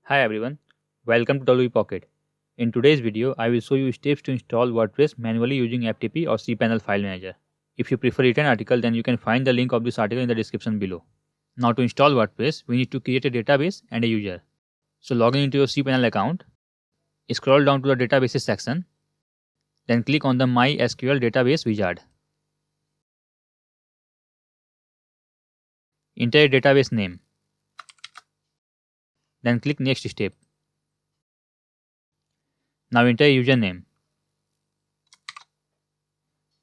Hi everyone, welcome to WP Pocket. In today's video, I will show you steps to install WordPress manually using FTP or cPanel file manager. If you prefer written article, then you can find the link of this article in the description below. Now to install WordPress, we need to create a database and a user. So log in into your cPanel account, scroll down to the databases section, then click on the MySQL database wizard. Enter a database name, then click next step. Now enter a username.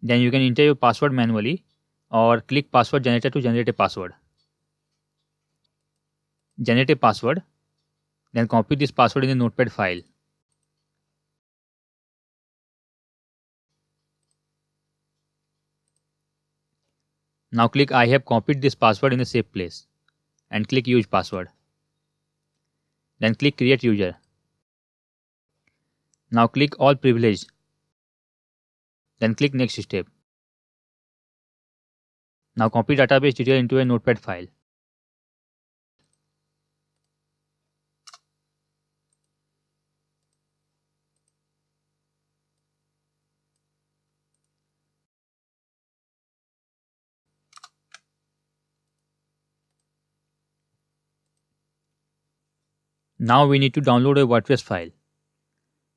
Then you can enter your password manually or click password generator to generate a password. Generate a password, then copy this password in the notepad file. Now click I have copied this password in a safe place and click use password. Then click create user. Now click all privileged. Then click next step. Now copy database detail into a notepad file. Now we need to download a WordPress file.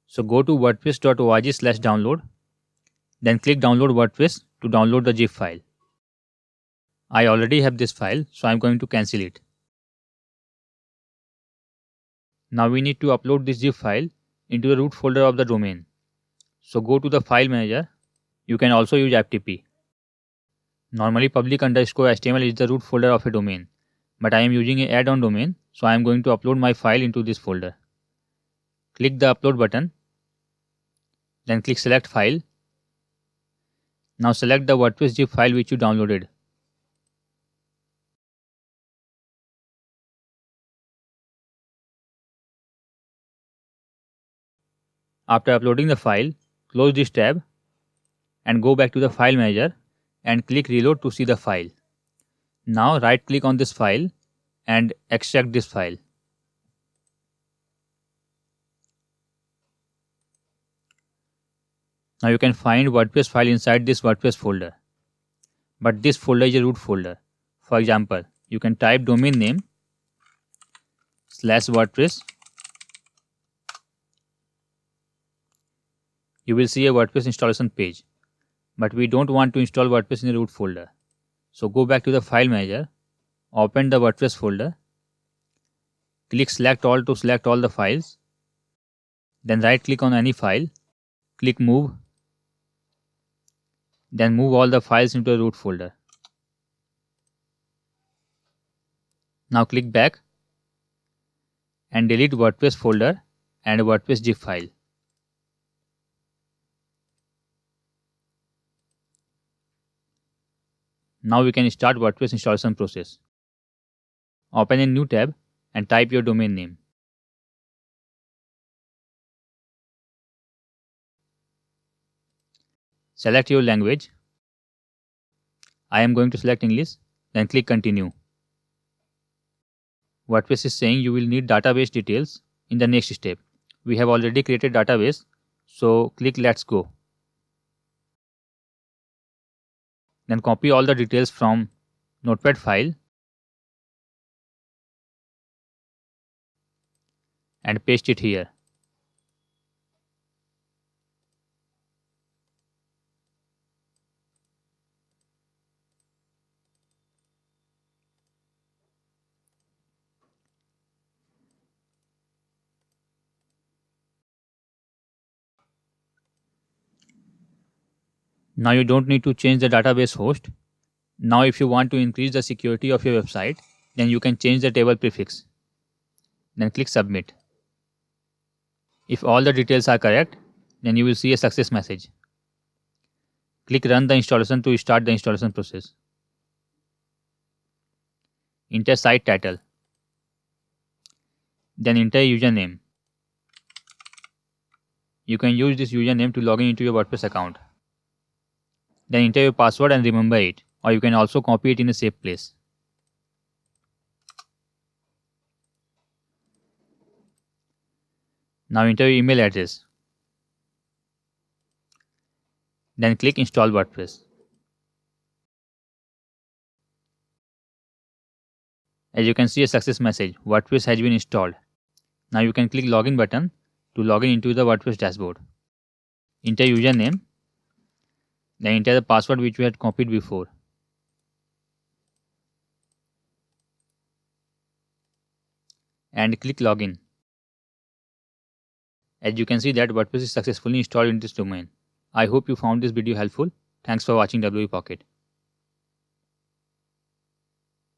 So go to wordpress.org/download. Then click download WordPress to download the zip file. I already have this file, so I'm going to cancel it. Now we need to upload this zip file into the root folder of the domain. So go to the file manager. You can also use FTP. Normally public_HTML is the root folder of a domain, but I am using an add-on domain, so I am going to upload my file into this folder. Click the upload button, then click select file. Now select the WordPress zip file which you downloaded. After uploading the file, close this tab and go back to the file manager and click reload to see the file. Now right click on this file and extract this file. Now you can find WordPress file inside this WordPress folder. But this folder is a root folder. For example, you can type domain name /WordPress. You will see a WordPress installation page. But we don't want to install WordPress in a root folder. So go back to the file manager, open the WordPress folder, click select all to select all the files, then right click on any file, click move, then move all the files into the root folder. Now click back and delete WordPress folder and WordPress zip file. Now we can start WordPress installation process. Open a new tab and type your domain name. Select your language. I am going to select English, then click continue. WordPress is saying you will need database details in the next step. We have already created database, so click let's go. Then copy all the details from notepad file and paste it here. Now you don't need to change the database host. Now if you want to increase the security of your website, then you can change the table prefix. Then click submit. If all the details are correct, then you will see a success message. Click run the installation to start the installation process. Enter site title. Then enter a username. You can use this username to log in into your WordPress account. Then enter your password and remember it, or you can also copy it in a safe place. Now enter your email address. Then click Install WordPress. As you can see a success message, WordPress has been installed. Now you can click Login button to log in into the WordPress dashboard. Enter username. Then enter the password which we had copied before. And click Login. As you can see that WordPress is successfully installed in this domain. I hope you found this video helpful. Thanks for watching WP Pocket.